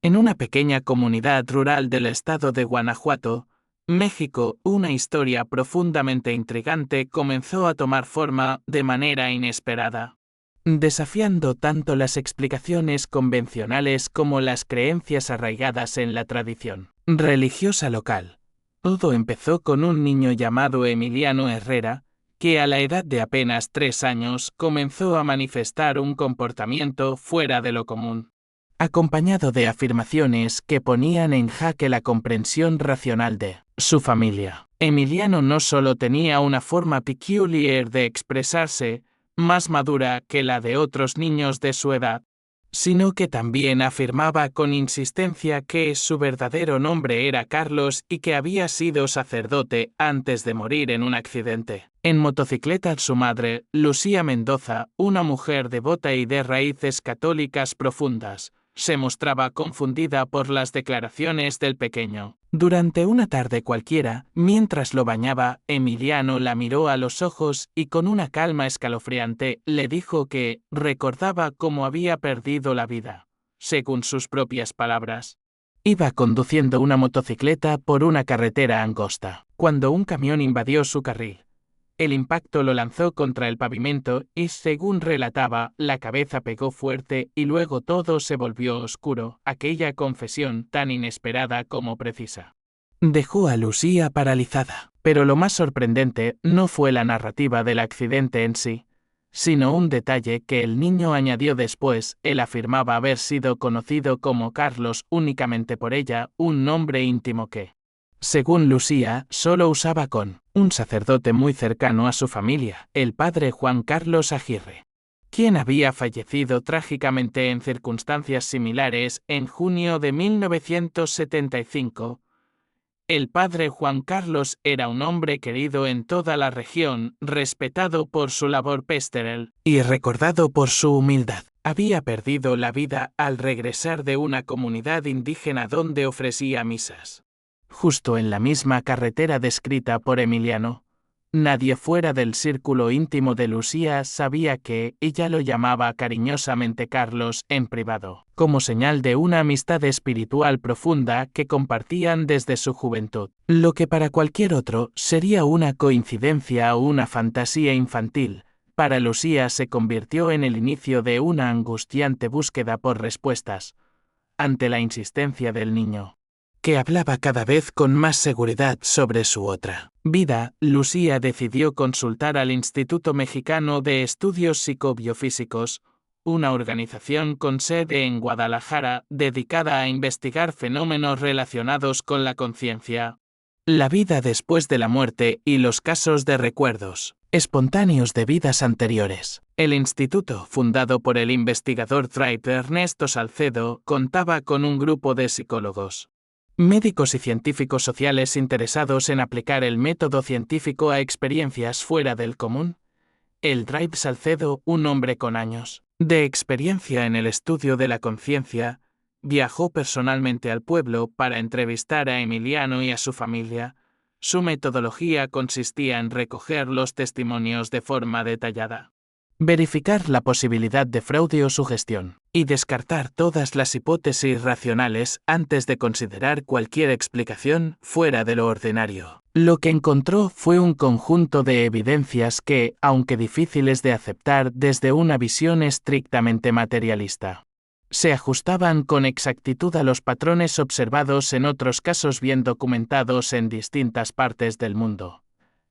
En una pequeña comunidad rural del estado de Guanajuato, México, una historia profundamente intrigante comenzó a tomar forma de manera inesperada, desafiando tanto las explicaciones convencionales como las creencias arraigadas en la tradición religiosa local. Todo empezó con un niño llamado Emiliano Herrera, que a la edad de apenas 3 años comenzó a manifestar un comportamiento fuera de lo común, acompañado de afirmaciones que ponían en jaque la comprensión racional de su familia. Emiliano no solo tenía una forma peculiar de expresarse, más madura que la de otros niños de su edad, sino que también afirmaba con insistencia que su verdadero nombre era Carlos y que había sido sacerdote antes de morir en un accidente en motocicleta. Su madre, Lucía Mendoza, una mujer devota y de raíces católicas profundas, se mostraba confundida por las declaraciones del pequeño. Durante una tarde cualquiera, mientras lo bañaba, Emiliano la miró a los ojos y con una calma escalofriante le dijo que recordaba cómo había perdido la vida. Según sus propias palabras, iba conduciendo una motocicleta por una carretera angosta, cuando un camión invadió su carril. El impacto lo lanzó contra el pavimento y, según relataba, la cabeza pegó fuerte y luego todo se volvió oscuro. Aquella confesión, tan inesperada como precisa, dejó a Lucía paralizada. Pero lo más sorprendente no fue la narrativa del accidente en sí, sino un detalle que el niño añadió después. Él afirmaba haber sido conocido como Carlos únicamente por ella, un nombre íntimo que, según Lucía, solo usaba con un sacerdote muy cercano a su familia, el padre Juan Carlos Aguirre, quien había fallecido trágicamente en circunstancias similares en junio de 1975. El padre Juan Carlos era un hombre querido en toda la región, respetado por su labor pastoral y recordado por su humildad. Había perdido la vida al regresar de una comunidad indígena donde ofrecía misas, justo en la misma carretera descrita por Emiliano. Nadie fuera del círculo íntimo de Lucía sabía que ella lo llamaba cariñosamente Carlos en privado, como señal de una amistad espiritual profunda que compartían desde su juventud. Lo que para cualquier otro sería una coincidencia o una fantasía infantil, para Lucía se convirtió en el inicio de una angustiante búsqueda por respuestas ante la insistencia del niño, que hablaba cada vez con más seguridad sobre su otra vida. Lucía decidió consultar al Instituto Mexicano de Estudios Psicobiofísicos, una organización con sede en Guadalajara dedicada a investigar fenómenos relacionados con la conciencia, la vida después de la muerte y los casos de recuerdos espontáneos de vidas anteriores. El instituto, fundado por el investigador Drive Ernesto Salcedo, contaba con un grupo de psicólogos, médicos y científicos sociales interesados en aplicar el método científico a experiencias fuera del común. El Drive Salcedo, un hombre con años de experiencia en el estudio de la conciencia, viajó personalmente al pueblo para entrevistar a Emiliano y a su familia. Su metodología consistía en recoger los testimonios de forma detallada, verificar la posibilidad de fraude o sugestión, y descartar todas las hipótesis racionales antes de considerar cualquier explicación fuera de lo ordinario. Lo que encontró fue un conjunto de evidencias que, aunque difíciles de aceptar desde una visión estrictamente materialista, se ajustaban con exactitud a los patrones observados en otros casos bien documentados en distintas partes del mundo.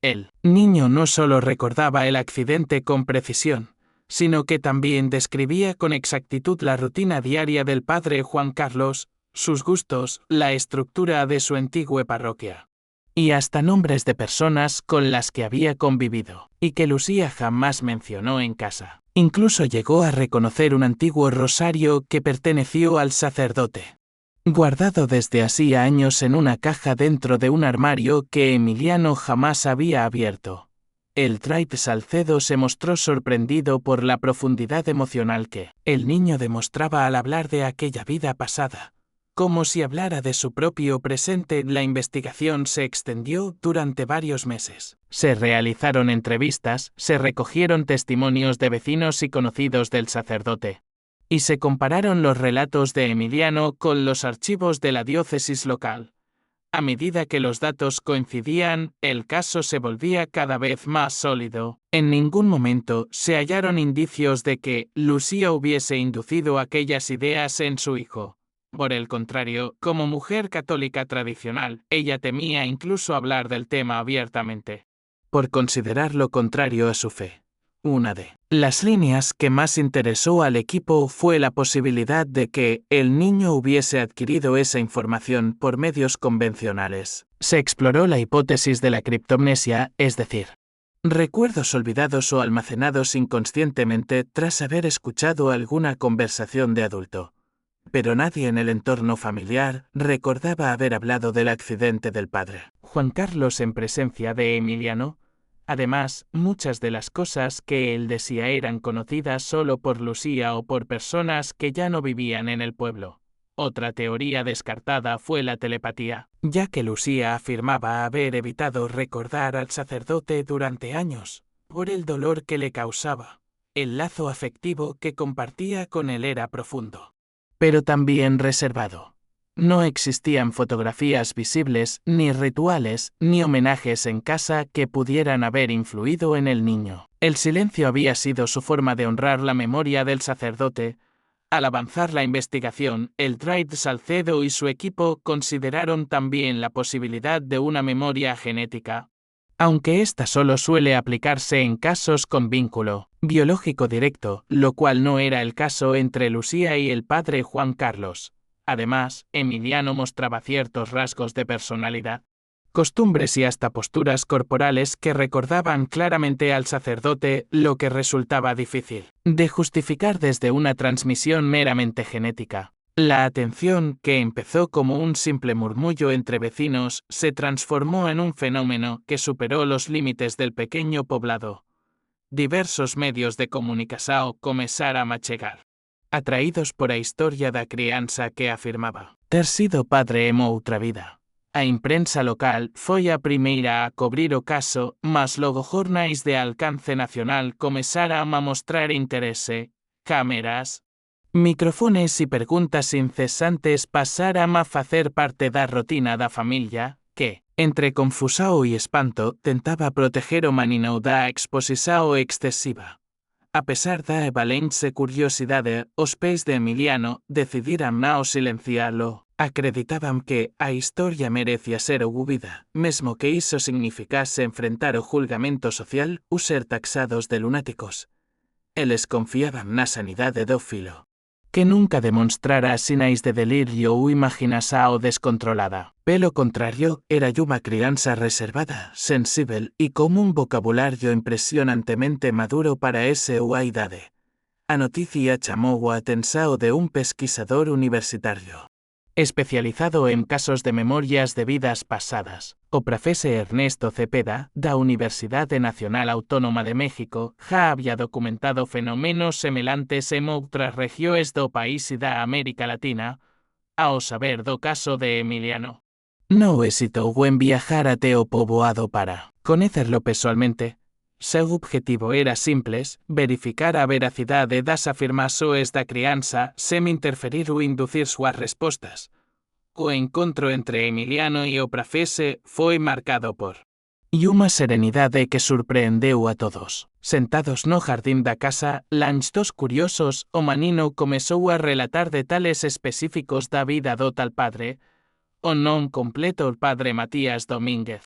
El niño no solo recordaba el accidente con precisión, sino que también describía con exactitud la rutina diaria del padre Juan Carlos, sus gustos, la estructura de su antigua parroquia, y hasta nombres de personas con las que había convivido, y que Lucía jamás mencionó en casa. Incluso llegó a reconocer un antiguo rosario que perteneció al sacerdote, guardado desde hacía años en una caja dentro de un armario que Emiliano jamás había abierto. El Drive Salcedo se mostró sorprendido por la profundidad emocional que el niño demostraba al hablar de aquella vida pasada, como si hablara de su propio presente. La investigación se extendió durante varios meses. Se realizaron entrevistas, se recogieron testimonios de vecinos y conocidos del sacerdote, y se compararon los relatos de Emiliano con los archivos de la diócesis local. A medida que los datos coincidían, el caso se volvía cada vez más sólido. En ningún momento se hallaron indicios de que Lucía hubiese inducido aquellas ideas en su hijo. Por el contrario, como mujer católica tradicional, ella temía incluso hablar del tema abiertamente, por considerar lo contrario a su fe. Una de las líneas que más interesó al equipo fue la posibilidad de que el niño hubiese adquirido esa información por medios convencionales. Se exploró la hipótesis de la criptomnesia, es decir, recuerdos olvidados o almacenados inconscientemente tras haber escuchado alguna conversación de adulto. Pero nadie en el entorno familiar recordaba haber hablado del accidente del padre Juan Carlos en presencia de Emiliano. Además, muchas de las cosas que él decía eran conocidas solo por Lucía o por personas que ya no vivían en el pueblo. Otra teoría descartada fue la telepatía, ya que Lucía afirmaba haber evitado recordar al sacerdote durante años, por el dolor que le causaba. El lazo afectivo que compartía con él era profundo, pero también reservado. No existían fotografías visibles, ni rituales, ni homenajes en casa que pudieran haber influido en el niño. El silencio había sido su forma de honrar la memoria del sacerdote. Al avanzar la investigación, el Dr. Salcedo y su equipo consideraron también la posibilidad de una memoria genética, aunque esta solo suele aplicarse en casos con vínculo biológico directo, lo cual no era el caso entre Lucía y el padre Juan Carlos. Además, Emiliano mostraba ciertos rasgos de personalidad, costumbres y hasta posturas corporales que recordaban claramente al sacerdote, lo que resultaba difícil de justificar desde una transmisión meramente genética. La atención, que empezó como un simple murmullo entre vecinos, se transformó en un fenómeno que superó los límites del pequeño poblado. Diversos medios de comunicación comenzaron a chegar, atraídos por a historia da crianza que afirmaba ter sido padre en outra vida. A imprensa local foi a primeira a cobrir o caso, mas logo jornais de alcance nacional comezaran a mostrar interese. Cámaras, microfones e perguntas incesantes pasaran a facer parte da rotina da familia, que, entre confusao e espanto, tentaba proteger o menino da exposición excesiva. A pesar da valente curiosidade, os pais de Emiliano decidiran não silencialo. Acreditaban que a historia merecía ser ouvida, mesmo que iso significase enfrentar o julgamento social ou ser taxados de lunáticos. Eles confiaban na sanidade do filo, que nunca demonstrara sinais de delirio ou imaginación descontrolada. Pelo contrario, era unha crianza reservada, sensível e con un vocabulario impresionantemente maduro para ese ou a idade. A noticia chamou a atención de un pesquisador universitario especializado en casos de memorias de vidas pasadas. O profesor Ernesto Cepeda, da Universidade Nacional Autónoma de México, já había documentado fenómenos semelhantes en outras regiões do país e da América Latina. Ao saber do caso de Emiliano, non hesitou en viajar até o poboado para coñecerlo pessoalmente. Seu objetivo era simples, verificar a veracidade das afirmações da crianza sen interferir ou inducir súas respostas. O encontro entre Emiliano e o profesor foi marcado por unha serenidade que surpreendeu a todos. Sentados no jardín da casa, lanzos curiosos, o menino comezou a relatar detalles específicos da vida do tal padre. O non completo o padre Matías Domínguez.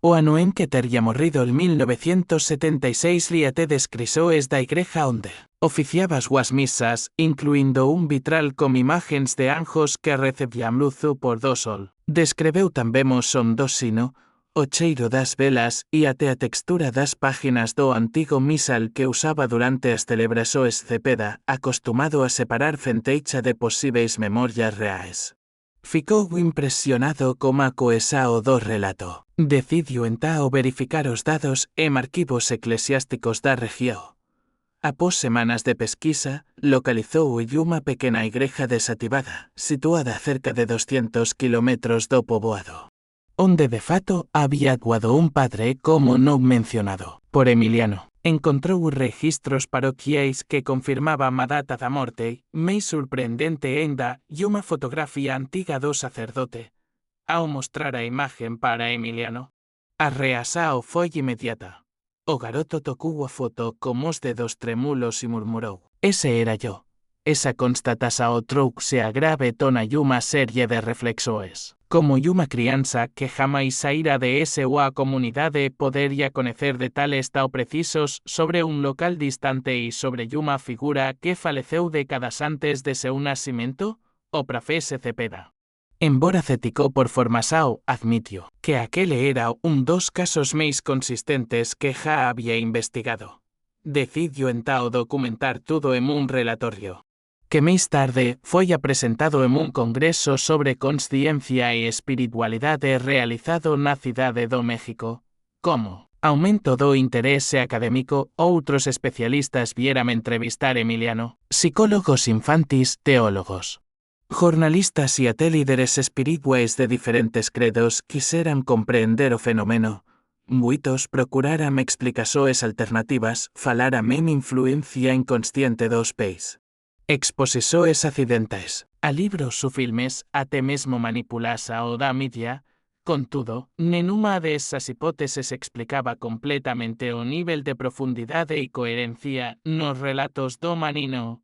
O ano en que tería morrido en 1976 líate descrisoes da igreja onde oficiaba as misas, incluindo un vitral con imagens de anjos que recebían luzo por do sol. Descreveu tamén o son do sino, o cheiro das velas e até a textura das páginas do antigo misal que usaba durante as celebrações. Cepeda, acostumado a separar fenteicha de posíveis memorias reais, ficou impresionado como a coesao do relato. Decidiu entao verificar os dados en arquivos eclesiásticos da región. Após semanas de pesquisa, localizou unha pequena igreja desativada, situada a cerca de 200 kilómetros do poboado, onde de fato había actuado un padre como non mencionado por Emiliano. Encontrou registros paroquiais que confirmaban a data da morte, máis surpreendente aínda, e unha fotografía antiga do sacerdote. Ao mostrar a imagen para Emiliano, a reação foi inmediata. O garoto tocou a foto con os dedos tremulos e murmurou: "Ese era yo." Esa constatação trouxe a grave tona e unha serie de reflexões. Como unha crianza que jamais saíra de súa comunidade podería conocer detalles tão precisos sobre un local distante e sobre unha figura que faleceu décadas antes de seu nascimento? O profese Cepeda. Embora cético por formação, admitió que aquele era un dos casos máis consistentes que já había investigado. Decidiu então documentar tudo en un relatorio, que máis tarde foi apresentado en un congreso sobre consciencia e espiritualidade realizado na cidade do México. Como aumento do interese académico, outros especialistas vieran entrevistar Emiliano, psicólogos infantis, teólogos, jornalistas e até líderes espirituais de diferentes credos quiseran compreender o fenómeno. Muitos procuraran explicações alternativas, falaran en influencia inconsciente dos pais, exposições accidentais, a libros ou filmes, até mesmo manipulasa o da mídia. Contudo, nenhuma desas hipóteses explicaba completamente o nivel de profundidade e coherencia nos relatos do manino.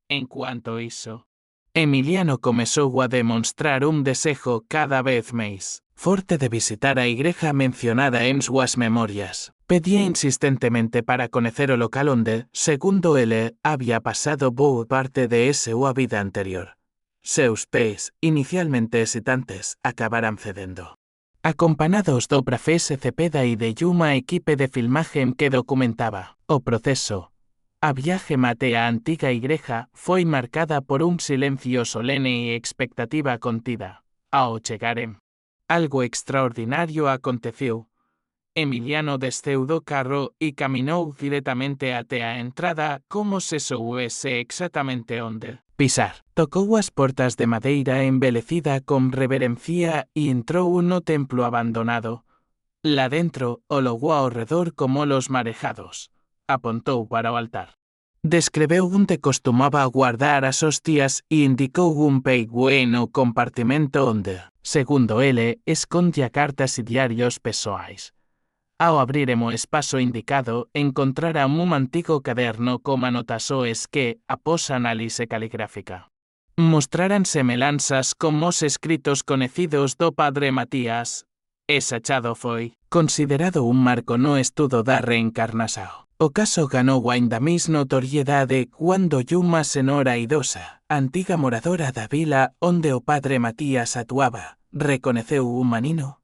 En cuanto iso, Emiliano comezou a demonstrar un desejo cada vez máis forte de visitar a igreja mencionada en súas memorias. Pedía insistentemente para conocer o local onde, segundo ele, había pasado boa parte de súa vida anterior. Seus pés, inicialmente hesitantes, acabaran cedendo. Acompanados do profese Cepeda e de unha equipe de filmaje que documentaba o proceso, a viaje mate a antiga igreja foi marcada por un silencio solene e expectativa contida. Ao chegaren, algo extraordinario aconteceu. Emiliano desceu do carro e caminou directamente até a entrada como se soubese exactamente onde pisar. Tocou as portas de madeira embelecida con reverencia e entrou no templo abandonado. Lá dentro, ologou ao redor como los marejados. Apontou para o altar. Descreveu onde costumaba guardar as hostias e indicou un peigüe no compartimento onde, segundo ele, escondía cartas e diarios pessoais. Ao abrirem o espaço indicado, encontraram un antigo caderno con anotações que, após análise caligráfica, mostraran semelanzas con os escritos conhecidos do padre Matías. Ese achado foi considerado un marco no estudo da reencarnação. O caso ganou aínda máis notoriedade cando unha senhora idosa, antiga moradora da vila onde o padre Matías atuaba, reconheceu un manino.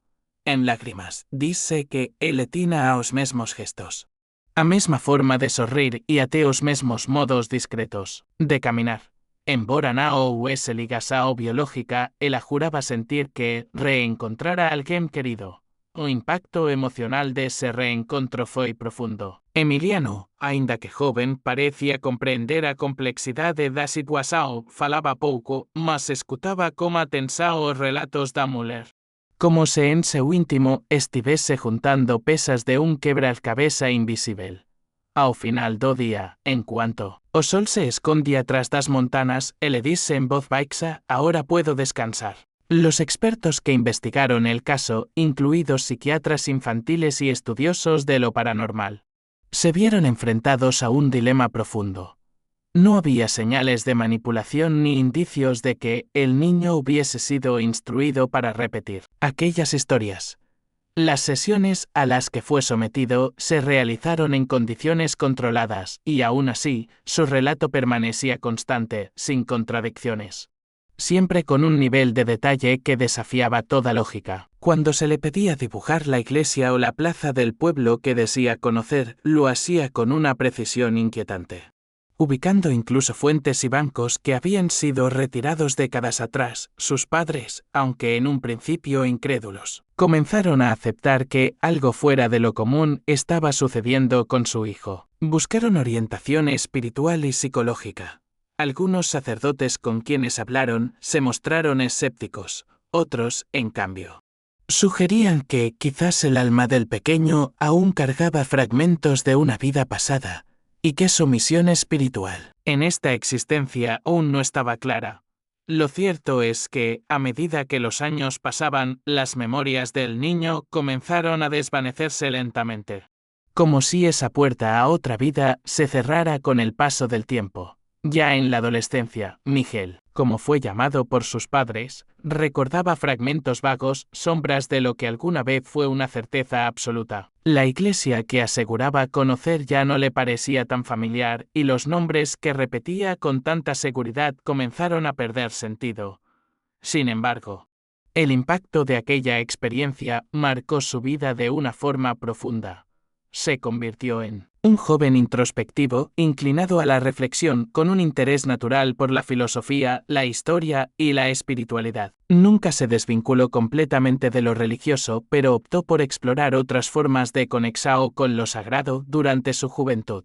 En lágrimas, dise que ele tina aos mesmos gestos, a mesma forma de sorrir e até os mesmos modos discretos de caminar. Embora non houvese ligação biológica, ela juraba sentir que reencontrara a alguén querido. O impacto emocional dese reencontro foi profundo. Emiliano, aínda que joven, parecía comprender a complexidade da situación, falaba pouco, mas escutaba con atenção os relatos da muller, como se en seu íntimo estivese juntando pesas de un quebra-cabeza invisível. Ao final do día, en cuanto o sol se escondía tras das montanas, ele disse en voz baixa: "Ahora puedo descansar." Los expertos que investigaron el caso, incluidos psiquiatras infantiles y estudiosos de lo paranormal, se vieron enfrentados a un dilema profundo. No había señales de manipulación ni indicios de que el niño hubiese sido instruido para repetir aquellas historias. Las sesiones a las que fue sometido se realizaron en condiciones controladas y aún así, su relato permanecía constante, sin contradicciones. Siempre con un nivel de detalle que desafiaba toda lógica. Cuando se le pedía dibujar la iglesia o la plaza del pueblo que desea conocer, lo hacía con una precisión inquietante, ubicando incluso fuentes y bancos que habían sido retirados décadas atrás. Sus padres, aunque en un principio incrédulos, comenzaron a aceptar que algo fuera de lo común estaba sucediendo con su hijo. Buscaron orientación espiritual y psicológica. Algunos sacerdotes con quienes hablaron se mostraron escépticos, otros, en cambio, Sugerían que quizás el alma del pequeño aún cargaba fragmentos de una vida pasada, y que su misión espiritual en esta existencia aún no estaba clara. Lo cierto es que, a medida que los años pasaban, las memorias del niño comenzaron a desvanecerse lentamente. Como si esa puerta a otra vida se cerrara con el paso del tiempo. Ya en la adolescencia, Miguel, como fue llamado por sus padres, recordaba fragmentos vagos, sombras de lo que alguna vez fue una certeza absoluta. La iglesia que aseguraba conocer ya no le parecía tan familiar y los nombres que repetía con tanta seguridad comenzaron a perder sentido. Sin embargo, el impacto de aquella experiencia marcó su vida de una forma profunda. Se convirtió en un joven introspectivo, inclinado a la reflexión, con un interés natural por la filosofía, la historia y la espiritualidad. Nunca se desvinculó completamente de lo religioso, pero optó por explorar otras formas de conexión con lo sagrado durante su juventud.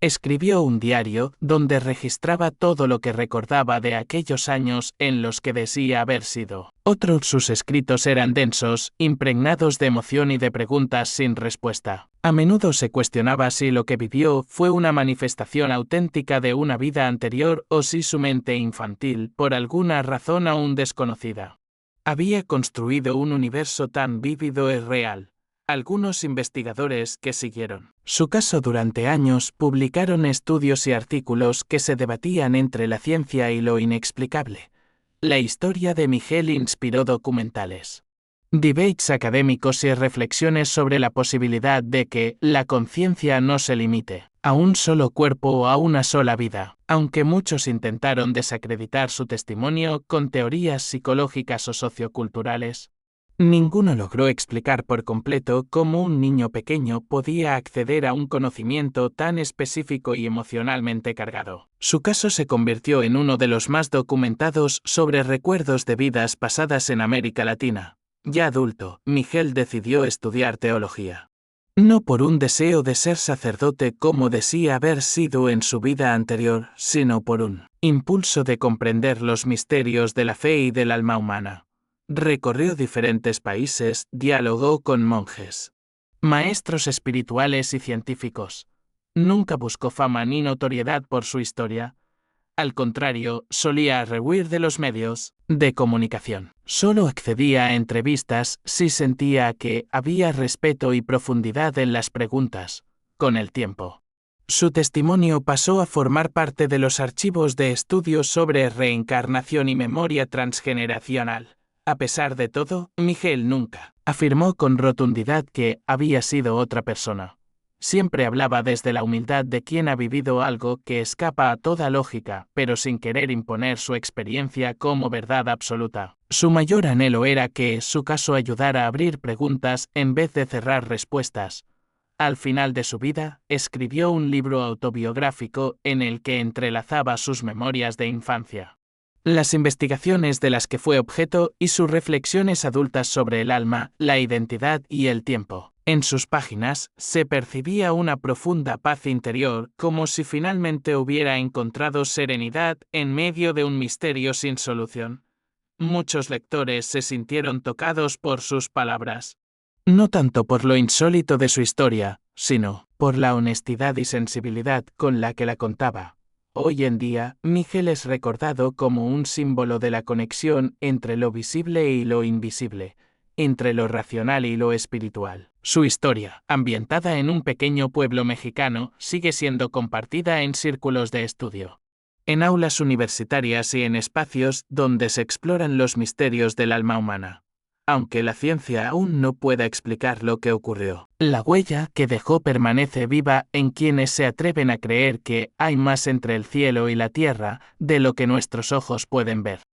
Escribió un diario donde registraba todo lo que recordaba de aquellos años en los que decía haber sido. Otros sus escritos eran densos, impregnados de emoción y de preguntas sin respuesta. A menudo se cuestionaba si lo que vivió fue una manifestación auténtica de una vida anterior o si su mente infantil, por alguna razón aún desconocida, había construido un universo tan vívido y real. Algunos investigadores que siguieron su caso durante años publicaron estudios y artículos que se debatían entre la ciencia y lo inexplicable. La historia de Miguel inspiró documentales, debates académicos y reflexiones sobre la posibilidad de que la conciencia no se limite a un solo cuerpo o a una sola vida, aunque muchos intentaron desacreditar su testimonio con teorías psicológicas o socioculturales. Ninguno logró explicar por completo cómo un niño pequeño podía acceder a un conocimiento tan específico y emocionalmente cargado. Su caso se convirtió en uno de los más documentados sobre recuerdos de vidas pasadas en América Latina. Ya adulto, Miguel decidió estudiar teología. No por un deseo de ser sacerdote como decía haber sido en su vida anterior, sino por un impulso de comprender los misterios de la fe y del alma humana. Recorrió diferentes países, dialogó con monjes, maestros espirituales y científicos. Nunca buscó fama ni notoriedad por su historia. Al contrario, solía rehuir de los medios de comunicación. Solo accedía a entrevistas si sentía que había respeto y profundidad en las preguntas. Con el tiempo, su testimonio pasó a formar parte de los archivos de estudios sobre reencarnación y memoria transgeneracional. A pesar de todo, Miguel nunca afirmó con rotundidad que había sido otra persona. Siempre hablaba desde la humildad de quien ha vivido algo que escapa a toda lógica, pero sin querer imponer su experiencia como verdad absoluta. Su mayor anhelo era que su caso ayudara a abrir preguntas en vez de cerrar respuestas. Al final de su vida, escribió un libro autobiográfico en el que entrelazaba sus memorias de infancia, las investigaciones de las que fue objeto y sus reflexiones adultas sobre el alma, la identidad y el tiempo. En sus páginas se percibía una profunda paz interior, como si finalmente hubiera encontrado serenidad en medio de un misterio sin solución. Muchos lectores se sintieron tocados por sus palabras. No tanto por lo insólito de su historia, sino por la honestidad y sensibilidad con la que la contaba. Hoy en día, Miguel es recordado como un símbolo de la conexión entre lo visible y lo invisible, entre lo racional y lo espiritual. Su historia, ambientada en un pequeño pueblo mexicano, sigue siendo compartida en círculos de estudio, en aulas universitarias y en espacios donde se exploran los misterios del alma humana. Aunque la ciencia aún no pueda explicar lo que ocurrió, la huella que dejó permanece viva en quienes se atreven a creer que hay más entre el cielo y la tierra de lo que nuestros ojos pueden ver.